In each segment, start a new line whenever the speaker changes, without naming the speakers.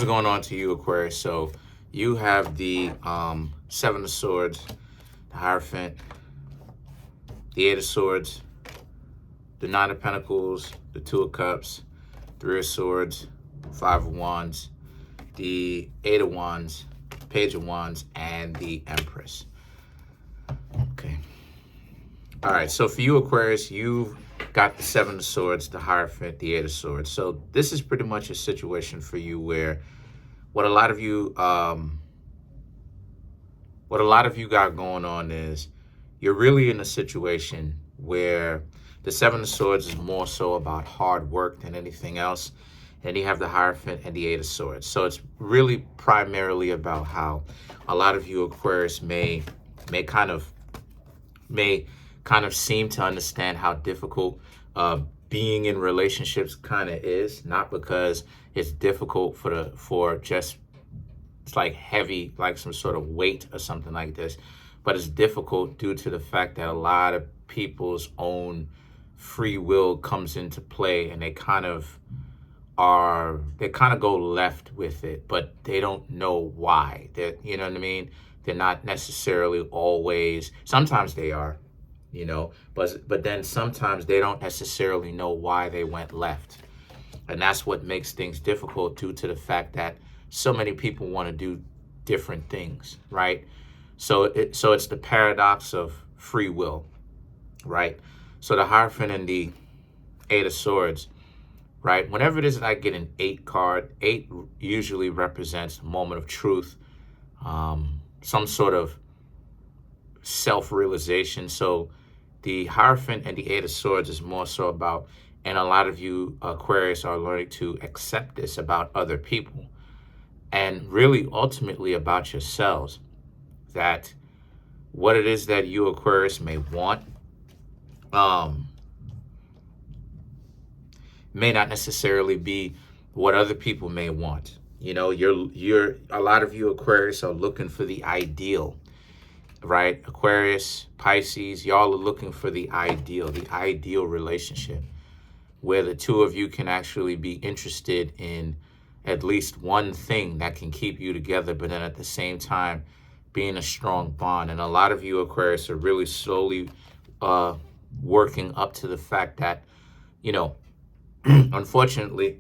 What's going on to you, Aquarius? So you have the Seven of Swords, the Hierophant, the Eight of Swords, the Nine of Pentacles, the Two of Cups, Three of Swords, Five of Wands, the Eight of Wands, Page of Wands, and the Empress. Okay. All right, so for you, Aquarius, you've got the Seven of Swords, the Hierophant, the Eight of Swords. So this is pretty much a situation for you where what a lot of you got going on is you're really in a situation where the Seven of Swords is more so about hard work than anything else. And you have the Hierophant and the Eight of Swords. So it's really primarily about how a lot of you Aquarius may kind of seem to understand how difficult being in relationships kind of is, not because it's difficult for just it's like heavy, like some sort of weight or something like this, but it's difficult due to the fact that a lot of people's own free will comes into play, and they kind of go left with it, but they don't know why. You know what I mean? They're not necessarily always. Sometimes they are, you know, but then sometimes they don't necessarily know why they went left. And that's what makes things difficult due to the fact that so many people want to do different things, right? So it's the paradox of free will, right? So the Hierophant and the Eight of Swords, right? Whenever it is that I get an 8 card, 8 usually represents a moment of truth, some sort of self-realization. So the Hierophant and the Eight of Swords is more so about, and a lot of you Aquarius are learning to accept this about other people, and really ultimately about yourselves, that what it is that you Aquarius may want may not necessarily be what other people may want. You know, you're a lot of you Aquarius are looking for the ideal, right? Aquarius, Pisces, y'all are looking for the ideal relationship where the two of you can actually be interested in at least one thing that can keep you together, but then at the same time being a strong bond. And a lot of you Aquarius are really slowly working up to the fact that, you know, unfortunately,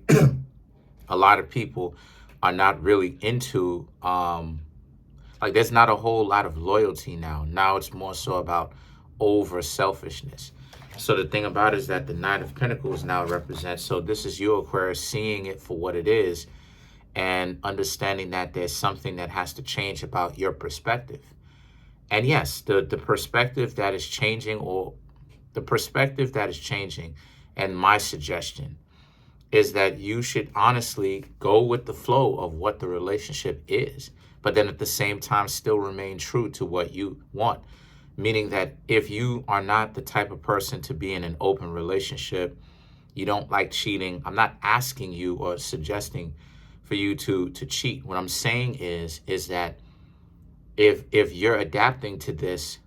a lot of people are not really into, like there's not a whole lot of loyalty now. Now it's more so about over selfishness. So the thing about it is that the Nine of Pentacles now represents, so this is you Aquarius seeing it for what it is and understanding that there's something that has to change about your perspective. And yes, the perspective that is changing, and my suggestion is that you should honestly go with the flow of what the relationship is, but then at the same time still remain true to what you want. Meaning that if you are not the type of person to be in an open relationship, you don't like cheating, I'm not asking you or suggesting for you to cheat. What I'm saying is that if you're adapting to this,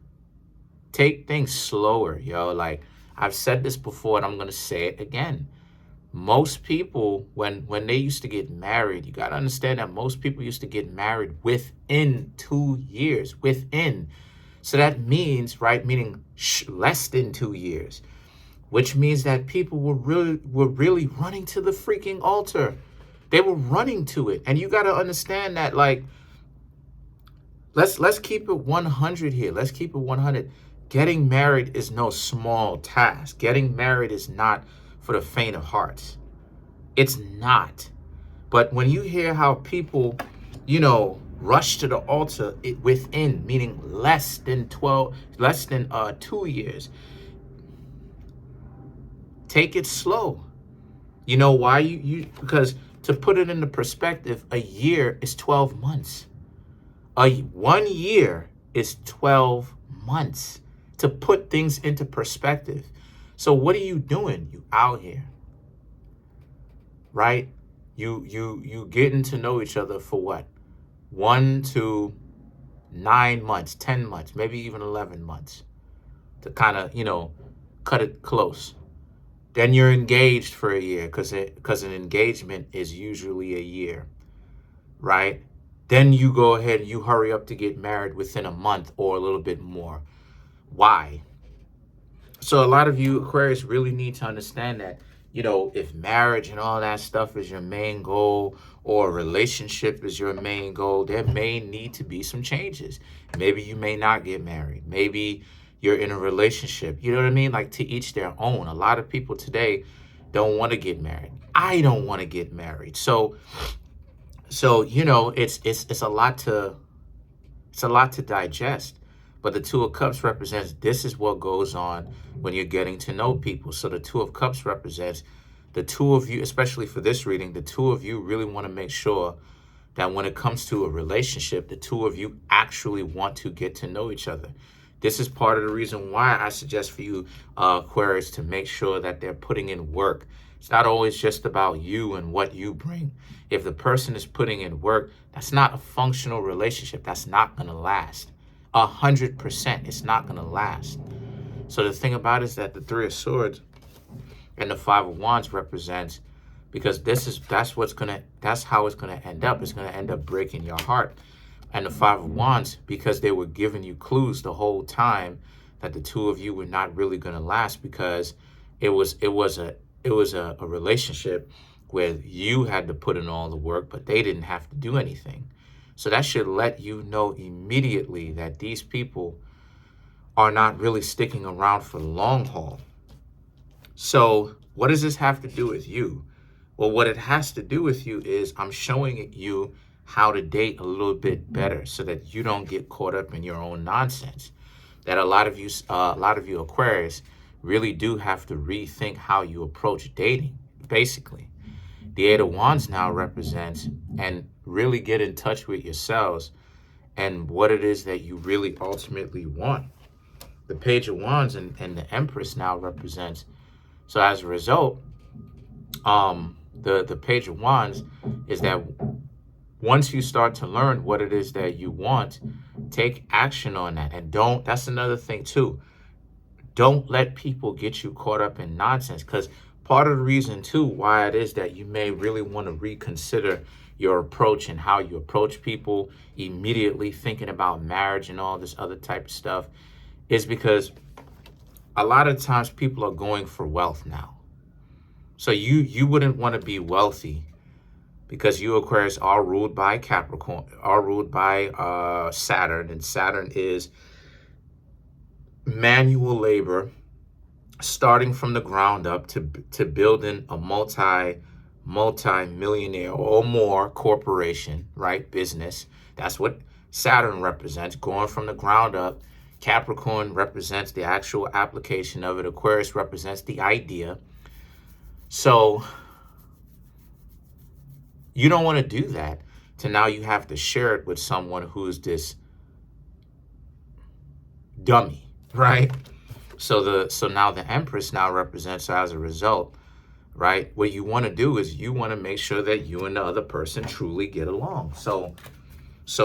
take things slower, yo. Like I've said this before and I'm gonna say it again. Most people, when they used to get married, you got to understand that most people used to get married within 2 years, within. So that means, right, meaning less than 2 years, which means that people were really running to the freaking altar. They were running to it. And you got to understand that, like, let's keep it 100 here. Let's keep it 100. Getting married is no small task. Getting married is not for the faint of heart. It's not. But when you hear how people, you know, rush to the altar within, meaning less than 2 years, take it slow. You know why? Because to put it into perspective, a year is 12 months. 1 year is 12 months. To put things into perspective. So what are you doing? You out here, right? You getting to know each other for what? 1 to 9 months, 10 months, maybe even 11 months to kind of, you know, cut it close. Then you're engaged for a year because an engagement is usually a year. right? Then you go ahead and you hurry up to get married within a month or a little bit more. Why? So a lot of you Aquarius really need to understand that, if marriage and all that stuff is your main goal, or a relationship is your main goal, there may need to be some changes. Maybe you may not get married. Maybe you're in a relationship. You know what I mean? Like, to each their own. A lot of people today don't want to get married. I don't want to get married. So it's a lot to digest. But the Two of Cups represents, this is what goes on when you're getting to know people. So the Two of Cups represents the two of you, especially for this reading, the two of you really want to make sure that when it comes to a relationship, the two of you actually want to get to know each other. This is part of the reason why I suggest for you, Aquarius, to make sure that they're putting in work. It's not always just about you and what you bring. If the person is putting in work, that's not a functional relationship. That's not going to last. 100%, it's not going to last. So the thing about it is that the Three of Swords and the Five of Wands represents, because that's how it's going to end up. It's going to end up breaking your heart. And the Five of Wands, because they were giving you clues the whole time that the two of you were not really going to last, because it was a relationship where you had to put in all the work, but they didn't have to do anything. So that should let you know immediately that these people are not really sticking around for the long haul. So what does this have to do with you? Well, what it has to do with you is I'm showing you how to date a little bit better so that you don't get caught up in your own nonsense. That a lot of you Aquarius really do have to rethink how you approach dating, basically. The Eight of Wands now represents, and really get in touch with yourselves and what it is that you really ultimately want. The Page of Wands and the Empress now represents. So as a result, the Page of Wands is that once you start to learn what it is that you want, take action on that. And that's another thing too. Don't let people get you caught up in nonsense, because part of the reason too why it is that you may really want to reconsider your approach and how you approach people, immediately thinking about marriage and all this other type of stuff, is because a lot of times people are going for wealth now. So you wouldn't want to be wealthy, because you Aquarius are ruled by Capricorn, are ruled by Saturn, and Saturn is manual labor, starting from the ground up to building a multi-millionaire or more corporation, right? Business. That's what Saturn represents, going from the ground up. Capricorn represents the actual application of it. Aquarius represents the idea. So you don't want to do that to now you have to share it with someone who's this dummy, right? So now the Empress now represents, as a result, right? What you want to do is you want to make sure that you and the other person truly get along. So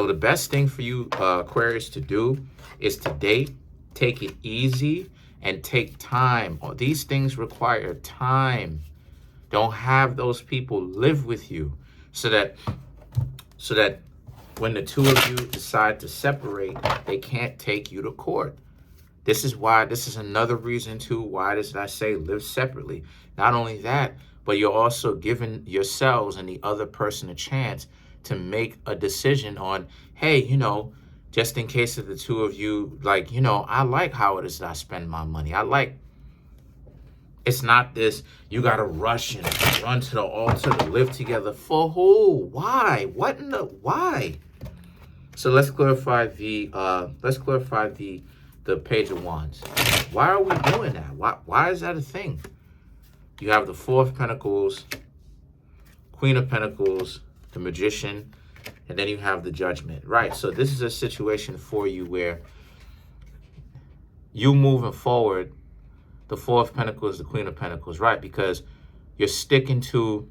the best thing for you Aquarius to do is to date, take it easy, and take time. These things require time. Don't have those people live with you, so that when the two of you decide to separate, they can't take you to court. This is another reason too why did I say live separately. Not only that, but you're also giving yourselves and the other person a chance to make a decision on, hey, just in case of the two of you, like, I like how it is that I spend my money. It's not this, you got to rush and run to the altar to live together. For who? Why? What in the, why? So let's clarify the Page of Wands. Why are we doing that? Why is that a thing? You have the Four of Pentacles, Queen of Pentacles, the Magician, and then you have the Judgment. Right, so this is a situation for you where you moving forward, the Four of Pentacles, the Queen of Pentacles, right? Because you're sticking to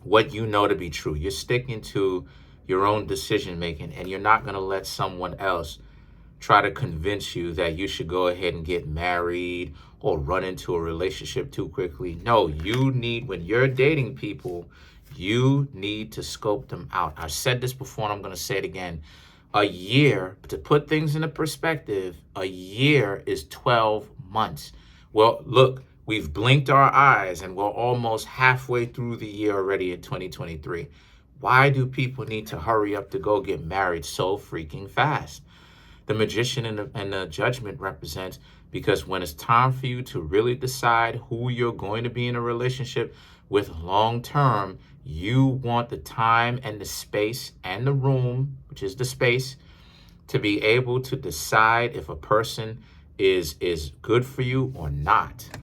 what you know to be true. You're sticking to your own decision making, and you're not going to let someone else try to convince you that you should go ahead and get married or run into a relationship too quickly. No, when you're dating people, You need to scope them out. I've said this before and I'm going to say it again. A year, to put things into perspective, a year is 12 months. Well, look, we've blinked our eyes and we're almost halfway through the year already in 2023. Why do people need to hurry up to go get married so freaking fast? The magician and the judgment represents, because when it's time for you to really decide who you're going to be in a relationship with long term, you want the time and the space and the room, which is the space, to be able to decide if a person is good for you or not.